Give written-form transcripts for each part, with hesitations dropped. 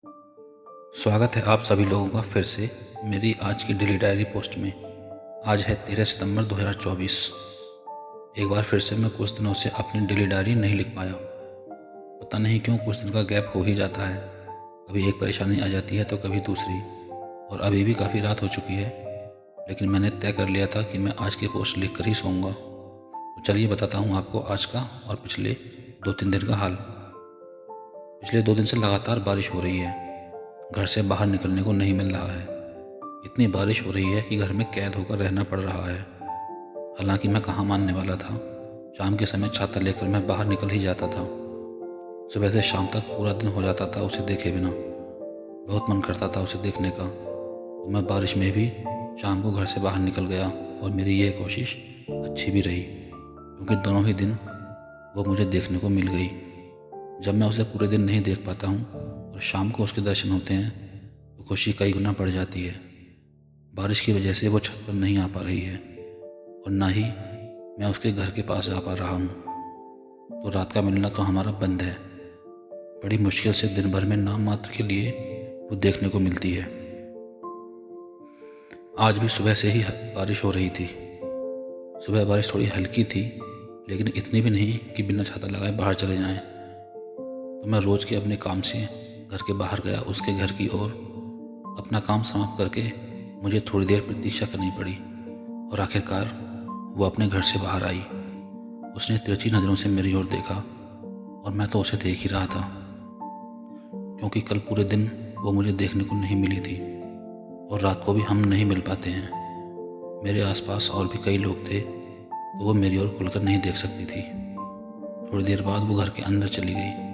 स्वागत है आप सभी लोगों का फिर से मेरी आज की डेली डायरी पोस्ट में। आज है 13 सितंबर 2024। एक बार फिर से मैं कुछ दिनों से अपनी डेली डायरी नहीं लिख पाया। पता नहीं क्यों कुछ दिन का गैप हो ही जाता है। कभी एक परेशानी आ जाती है तो कभी दूसरी, और अभी भी काफ़ी रात हो चुकी है, लेकिन मैंने तय कर लिया था कि मैं आज की पोस्ट लिख कर ही सोऊंगा। तो चलिए बताता हूँ आपको आज का और पिछले 2-3 दिन का हाल। पिछले 2 दिन से लगातार बारिश हो रही है। घर से बाहर निकलने को नहीं मिल रहा है। इतनी बारिश हो रही है कि घर में कैद होकर रहना पड़ रहा है। हालांकि मैं कहाँ मानने वाला था। शाम के समय छाता लेकर मैं बाहर निकल ही जाता था। सुबह से शाम तक पूरा दिन हो जाता था उसे देखे बिना। बहुत मन करता था उसे देखने का, तो मैं बारिश में भी शाम को घर से बाहर निकल गया, और मेरी यह कोशिश अच्छी भी रही, क्योंकि दोनों ही दिन वो मुझे देखने को मिल गई। जब मैं उसे पूरे दिन नहीं देख पाता हूँ और शाम को उसके दर्शन होते हैं तो खुशी कई गुना बढ़ जाती है। बारिश की वजह से वो छत पर नहीं आ पा रही है, और ना ही मैं उसके घर के पास आ पा रहा हूँ, तो रात का मिलना तो हमारा बंद है। बड़ी मुश्किल से दिन भर में नाम मात्र के लिए वो देखने को मिलती है। आज भी सुबह से ही बारिश हो रही थी। सुबह बारिश थोड़ी हल्की थी, लेकिन इतनी भी नहीं कि बिना छाता लगाए बाहर चले जाएं। तो मैं रोज़ के अपने काम से घर के बाहर गया उसके घर की ओर। अपना काम समाप्त करके मुझे थोड़ी देर प्रतीक्षा करनी पड़ी, और आखिरकार वो अपने घर से बाहर आई। उसने तिरछी नज़रों से मेरी ओर देखा, और मैं तो उसे देख ही रहा था, क्योंकि कल पूरे दिन वो मुझे देखने को नहीं मिली थी, और रात को भी हम नहीं मिल पाते हैं। मेरे आसपास और भी कई लोग थे, तो वो मेरी ओर खुलकर नहीं देख सकती थी। थोड़ी देर बाद वो घर के अंदर चली गई,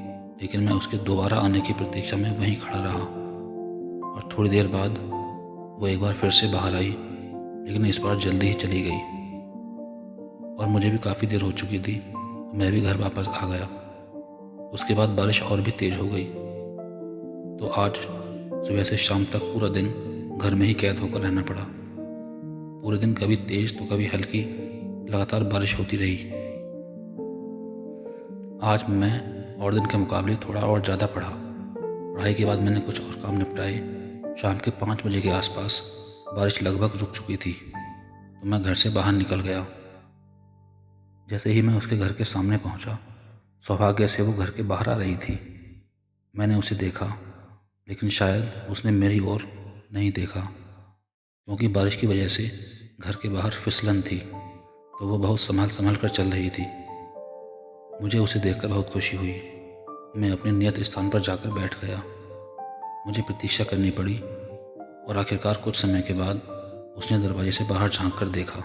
लेकिन मैं उसके दोबारा आने की प्रतीक्षा में वहीं खड़ा रहा। और थोड़ी देर बाद वो एक बार फिर से बाहर आई, लेकिन इस बार जल्दी ही चली गई, और मुझे भी काफ़ी देर हो चुकी थी, तो मैं भी घर वापस आ गया। उसके बाद बारिश और भी तेज़ हो गई, तो आज सुबह से शाम तक पूरा दिन घर में ही कैद होकर रहना पड़ा। पूरे दिन कभी तेज़ तो कभी हल्की लगातार बारिश होती रही। आज मैं और दिन के मुकाबले थोड़ा और ज़्यादा पढ़ा। पढ़ाई के बाद मैंने कुछ और काम निपटाए। शाम के 5 बजे के आसपास बारिश लगभग रुक चुकी थी, तो मैं घर से बाहर निकल गया। जैसे ही मैं उसके घर के सामने पहुंचा, सौभाग्य से वो घर के बाहर आ रही थी। मैंने उसे देखा, लेकिन शायद उसने मेरी ओर नहीं देखा, क्योंकि बारिश की वजह से घर के बाहर फिसलन थी, तो वो बहुत संभल संभल कर चल रही थी। मुझे उसे देखकर बहुत खुशी हुई। मैं अपने नियत स्थान पर जाकर बैठ गया। मुझे प्रतीक्षा करनी पड़ी, और आखिरकार कुछ समय के बाद उसने दरवाजे से बाहर झांक कर देखा।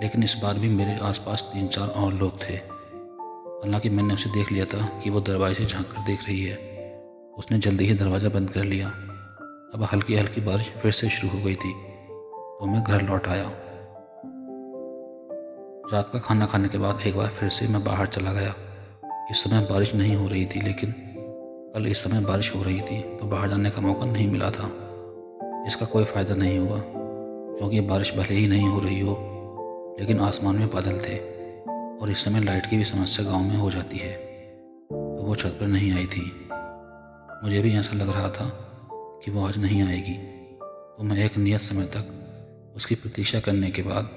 लेकिन इस बार भी मेरे आसपास 3-4 और लोग थे। हालांकि मैंने उसे देख लिया था कि वो दरवाजे से झांक कर देख रही है। उसने जल्दी ही दरवाज़ा बंद कर लिया। अब हल्की हल्की बारिश फिर से शुरू हो गई थी, तो मैं घर लौट आया। रात का खाना खाने के बाद एक बार फिर से मैं बाहर चला गया। इस समय बारिश नहीं हो रही थी, लेकिन कल इस समय बारिश हो रही थी, तो बाहर जाने का मौका नहीं मिला था। इसका कोई फ़ायदा नहीं हुआ, क्योंकि बारिश भले ही नहीं हो रही हो, लेकिन आसमान में बादल थे, और इस समय लाइट की भी समस्या गांव में हो जाती है, तो वो छत पर नहीं आई थी। मुझे भी ऐसा लग रहा था कि वो आज नहीं आएगी, तो मैं एक नियत समय तक उसकी प्रतीक्षा करने के बाद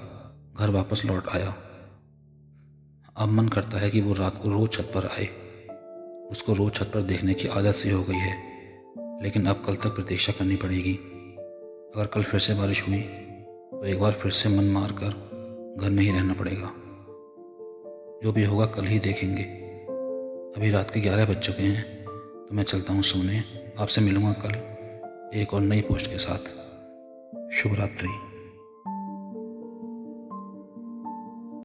घर वापस लौट आया। अब मन करता है कि वो रात को रोज़ छत पर आए। उसको रोज़ छत पर देखने की आदत सी हो गई है, लेकिन अब कल तक प्रतीक्षा करनी पड़ेगी। अगर कल फिर से बारिश हुई तो एक बार फिर से मन मार कर घर में ही रहना पड़ेगा। जो भी होगा कल ही देखेंगे। अभी रात के 11 बज चुके हैं, तो मैं चलता हूँ सोने। आपसे मिलूँगा कल एक और नई पोस्ट के साथ। शुभ रात्रि।